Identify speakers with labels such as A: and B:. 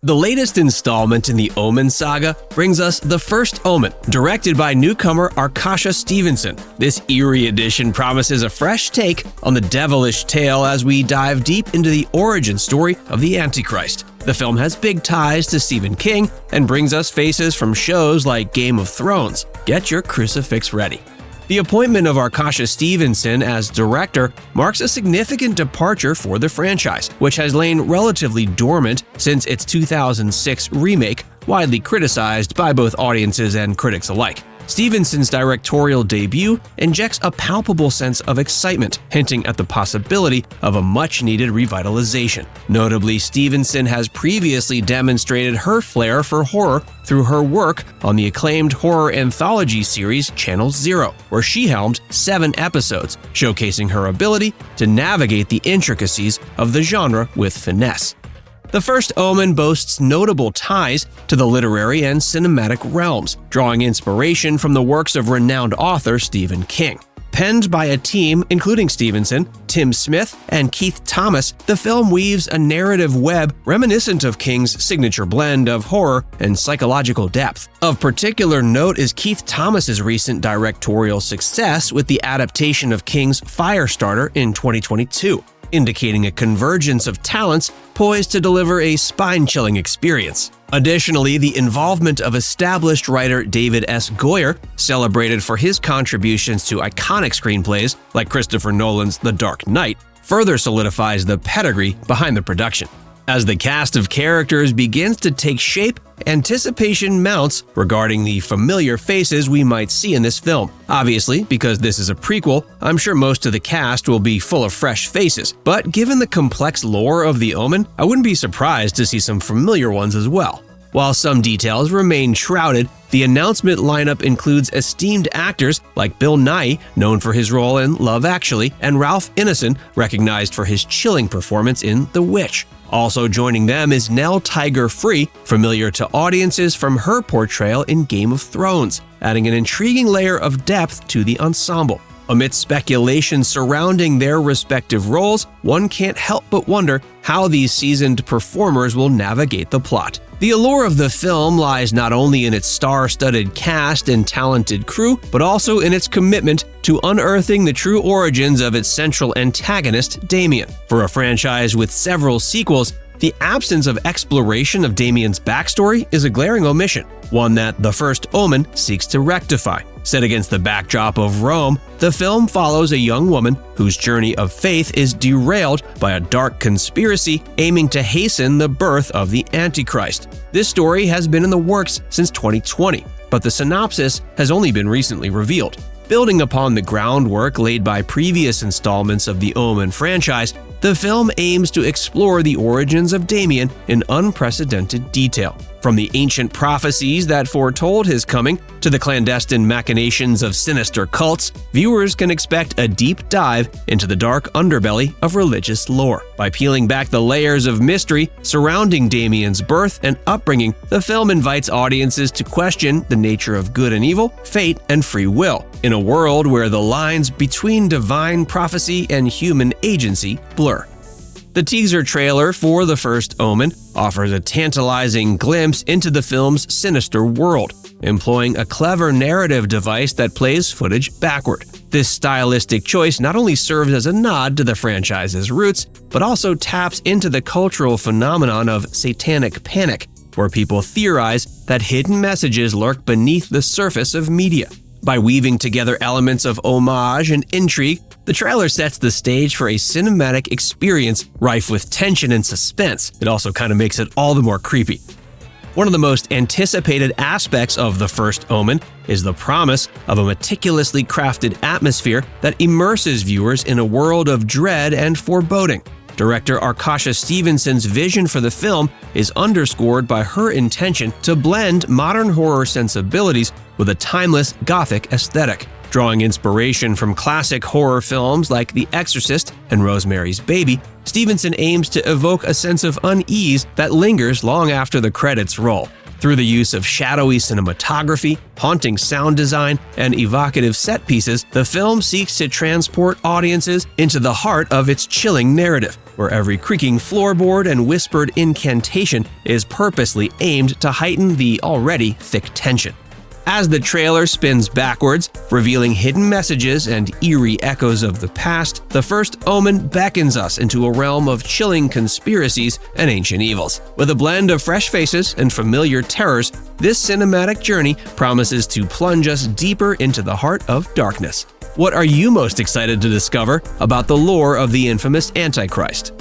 A: The latest installment in the Omen saga brings us The First Omen, directed by newcomer Arkasha Stevenson. This eerie edition promises a fresh take on the devilish tale as we dive deep into the origin story of the Antichrist. The film has big ties to Stephen King and brings us faces from shows like Game of Thrones. Get your crucifix ready. The appointment of Arkasha Stevenson as director marks a significant departure for the franchise, which has lain relatively dormant since its 2006 remake, widely criticized by both audiences and critics alike. Stevenson's directorial debut injects a palpable sense of excitement, hinting at the possibility of a much-needed revitalization. Notably, Stevenson has previously demonstrated her flair for horror through her work on the acclaimed horror anthology series Channel Zero, where she helmed 7 episodes, showcasing her ability to navigate the intricacies of the genre with finesse. The First Omen boasts notable ties to the literary and cinematic realms, drawing inspiration from the works of renowned author Stephen King. Penned by a team including Stevenson, Tim Smith, and Keith Thomas, the film weaves a narrative web reminiscent of King's signature blend of horror and psychological depth. Of particular note is Keith Thomas's recent directorial success with the adaptation of King's Firestarter in 2022. Indicating a convergence of talents poised to deliver a spine-chilling experience. Additionally, the involvement of established writer David S. Goyer, celebrated for his contributions to iconic screenplays like Christopher Nolan's The Dark Knight, further solidifies the pedigree behind the production. As the cast of characters begins to take shape, anticipation mounts regarding the familiar faces we might see in this film. Obviously, because this is a prequel, I'm sure most of the cast will be full of fresh faces, but given the complex lore of The Omen, I wouldn't be surprised to see some familiar ones as well. While some details remain shrouded, the announcement lineup includes esteemed actors like Bill Nighy, known for his role in Love Actually, and Ralph Ineson, recognized for his chilling performance in The Witch. Also joining them is Nell Tiger, familiar to audiences from her portrayal in Game of Thrones, adding an intriguing layer of depth to the ensemble. Amidst speculation surrounding their respective roles, one can't help but wonder how these seasoned performers will navigate the plot. The allure of the film lies not only in its star-studded cast and talented crew, but also in its commitment to unearthing the true origins of its central antagonist, Damien. For a franchise with several sequels, the absence of exploration of Damien's backstory is a glaring omission, one that The First Omen seeks to rectify. Set against the backdrop of Rome, the film follows a young woman whose journey of faith is derailed by a dark conspiracy aiming to hasten the birth of the Antichrist. This story has been in the works since 2020, but the synopsis has only been recently revealed. Building upon the groundwork laid by previous installments of the Omen franchise, the film aims to explore the origins of Damien in unprecedented detail. From the ancient prophecies that foretold his coming to the clandestine machinations of sinister cults, viewers can expect a deep dive into the dark underbelly of religious lore. By peeling back the layers of mystery surrounding Damien's birth and upbringing, the film invites audiences to question the nature of good and evil, fate, and free will, in a world where the lines between divine prophecy and human agency blur. The teaser trailer for The First Omen offers a tantalizing glimpse into the film's sinister world, employing a clever narrative device that plays footage backward. This stylistic choice not only serves as a nod to the franchise's roots, but also taps into the cultural phenomenon of Satanic Panic, where people theorize that hidden messages lurk beneath the surface of media. By weaving together elements of homage and intrigue, the trailer sets the stage for a cinematic experience rife with tension and suspense. It also kind of makes it all the more creepy. One of the most anticipated aspects of The First Omen is the promise of a meticulously crafted atmosphere that immerses viewers in a world of dread and foreboding. Director Arkasha Stevenson's vision for the film is underscored by her intention to blend modern horror sensibilities with a timeless Gothic aesthetic. Drawing inspiration from classic horror films like The Exorcist and Rosemary's Baby, Stevenson aims to evoke a sense of unease that lingers long after the credits roll. Through the use of shadowy cinematography, haunting sound design, and evocative set pieces, the film seeks to transport audiences into the heart of its chilling narrative. where every creaking floorboard and whispered incantation is purposely aimed to heighten the already thick tension. As the trailer spins backwards, revealing hidden messages and eerie echoes of the past, the First Omen beckons us into a realm of chilling conspiracies and ancient evils. With a blend of fresh faces and familiar terrors, this cinematic journey promises to plunge us deeper into the heart of darkness. What are you most excited to discover about the lore of the infamous Antichrist?